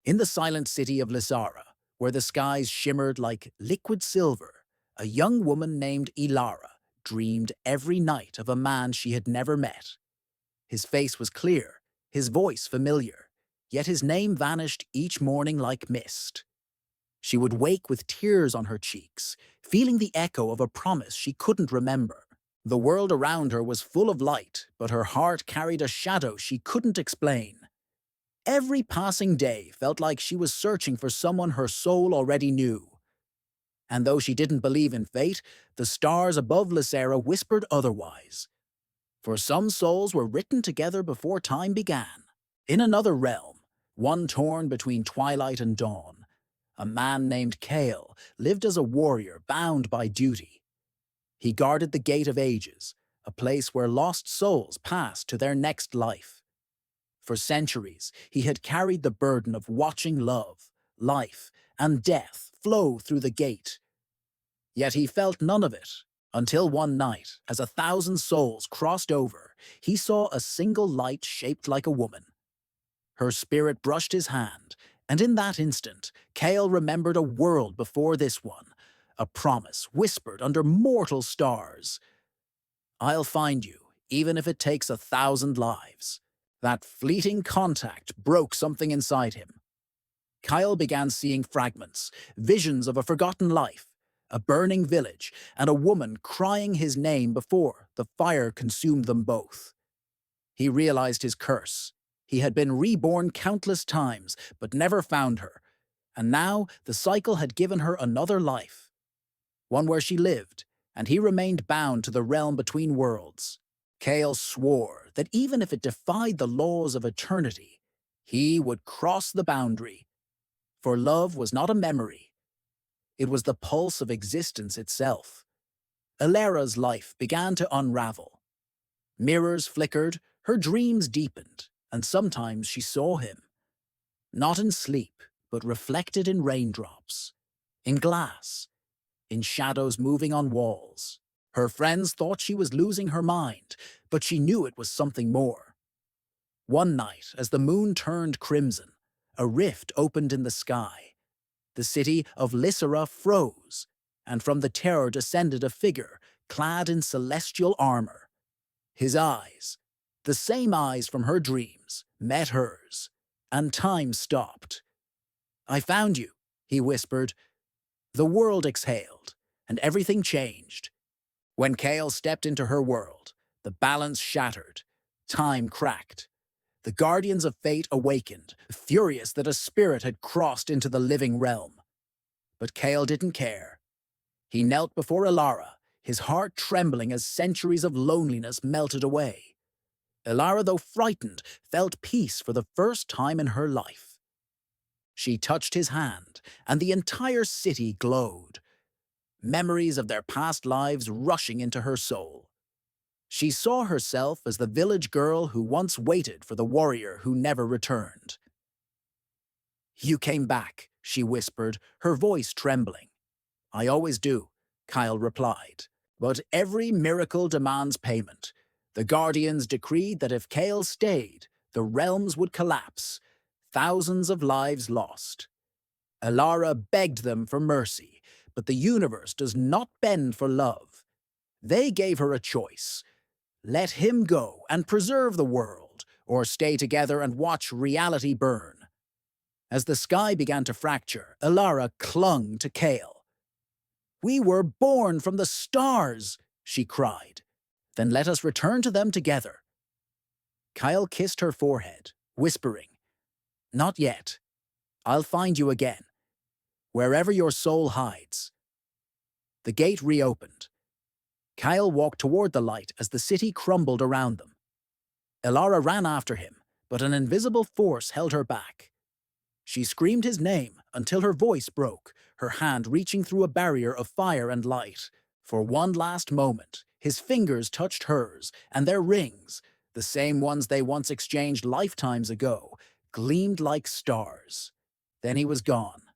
In the silent city of Lysara, where the skies shimmered like liquid silver, a young woman named Ilara dreamed every night of a man she had never met. His face was clear, his voice familiar, yet his name vanished each morning like mist. She would wake with tears on her cheeks, feeling the echo of a promise she couldn't remember. The world around her was full of light, but her heart carried a shadow she couldn't explain. Every passing day felt like she was searching for someone her soul already knew. And though she didn't believe in fate, the stars above Lysera whispered otherwise. For some souls were written together before time began. In another realm, one torn between twilight and dawn, a man named Kale lived as a warrior bound by duty. He guarded the Gate of Ages, a place where lost souls passed to their next life. For centuries, he had carried the burden of watching love, life, and death flow through the gate. Yet he felt none of it, until one night, as 1,000 souls crossed over, he saw a single light shaped like a woman. Her spirit brushed his hand, and in that instant, Kale remembered a world before this one, a promise whispered under mortal stars. "I'll find you, even if it takes 1,000 lives." That fleeting contact broke something inside him. Kyle began seeing fragments, visions of a forgotten life, a burning village, and a woman crying his name before the fire consumed them both. He realized his curse. He had been reborn countless times, but never found her, and now the cycle had given her another life, one where she lived, and he remained bound to the realm between worlds. Kale swore that even if it defied the laws of eternity, he would cross the boundary. For love was not a memory. It was the pulse of existence itself. Ilara's life began to unravel. Mirrors flickered, her dreams deepened, and sometimes she saw him. Not in sleep, but reflected in raindrops, in glass, in shadows moving on walls. Her friends thought she was losing her mind, but she knew it was something more. One night, as the moon turned crimson, a rift opened in the sky. The city of Lysera froze, and from the terror descended a figure clad in celestial armor. His eyes, the same eyes from her dreams, met hers, and time stopped. "I found you," he whispered. The world exhaled, and everything changed. When Kale stepped into her world, the balance shattered, time cracked. The guardians of fate awakened, furious that a spirit had crossed into the living realm. But Kale didn't care. He knelt before Ilara, his heart trembling as centuries of loneliness melted away. Ilara, though frightened, felt peace for the first time in her life. She touched his hand, and the entire city glowed, memories of their past lives rushing into her soul. She saw herself as the village girl who once waited for the warrior who never returned. "You came back," she whispered, her voice trembling. "I always do," Kyle replied. "But every miracle demands payment. The Guardians decreed that if Kale stayed, the realms would collapse, thousands of lives lost. Ilara begged them for mercy, but the universe does not bend for love. They gave her a choice. Let him go and preserve the world, or stay together and watch reality burn." As the sky began to fracture, Ilara clung to Kale. "We were born from the stars," she cried. "Then let us return to them together." Kyle kissed her forehead, whispering, "Not yet. I'll find you again, wherever your soul hides." The gate reopened. Kyle walked toward the light as the city crumbled around them. Ilara ran after him, but an invisible force held her back. She screamed his name until her voice broke, her hand reaching through a barrier of fire and light. For one last moment, his fingers touched hers, and their rings, the same ones they once exchanged lifetimes ago, gleamed like stars. Then he was gone.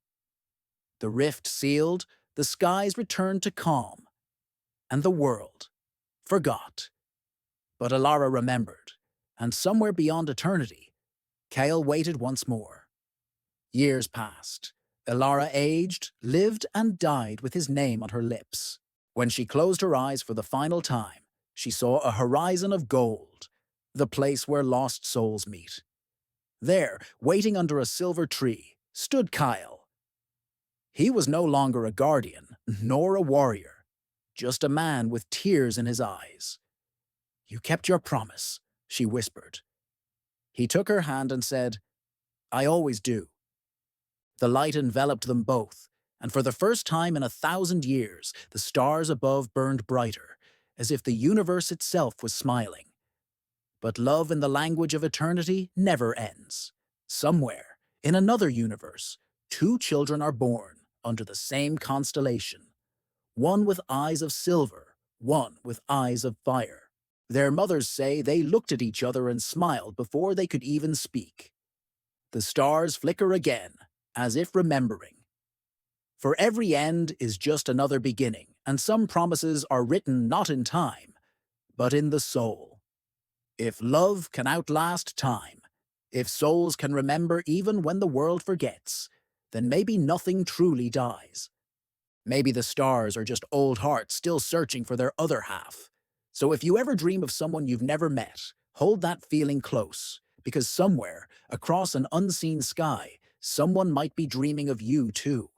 The rift sealed, the skies returned to calm, and the world forgot. But Ilara remembered, and somewhere beyond eternity, Kale waited once more. Years passed. Ilara aged, lived, and died with his name on her lips. When she closed her eyes for the final time, she saw a horizon of gold, the place where lost souls meet. There, waiting under a silver tree, stood Kyle. He was no longer a guardian, nor a warrior, just a man with tears in his eyes. "You kept your promise," she whispered. He took her hand and said, "I always do." The light enveloped them both, and for the first time in 1,000 years, the stars above burned brighter, as if the universe itself was smiling. But love in the language of eternity never ends. Somewhere, in another universe, two children are born under the same constellation, one with eyes of silver, one with eyes of fire. Their mothers say they looked at each other and smiled before they could even speak. The stars flicker again, as if remembering. For every end is just another beginning, and some promises are written not in time, but in the soul. If love can outlast time, if souls can remember even when the world forgets, then maybe nothing truly dies. Maybe the stars are just old hearts still searching for their other half. So if you ever dream of someone you've never met, hold that feeling close, because somewhere, across an unseen sky, someone might be dreaming of you too.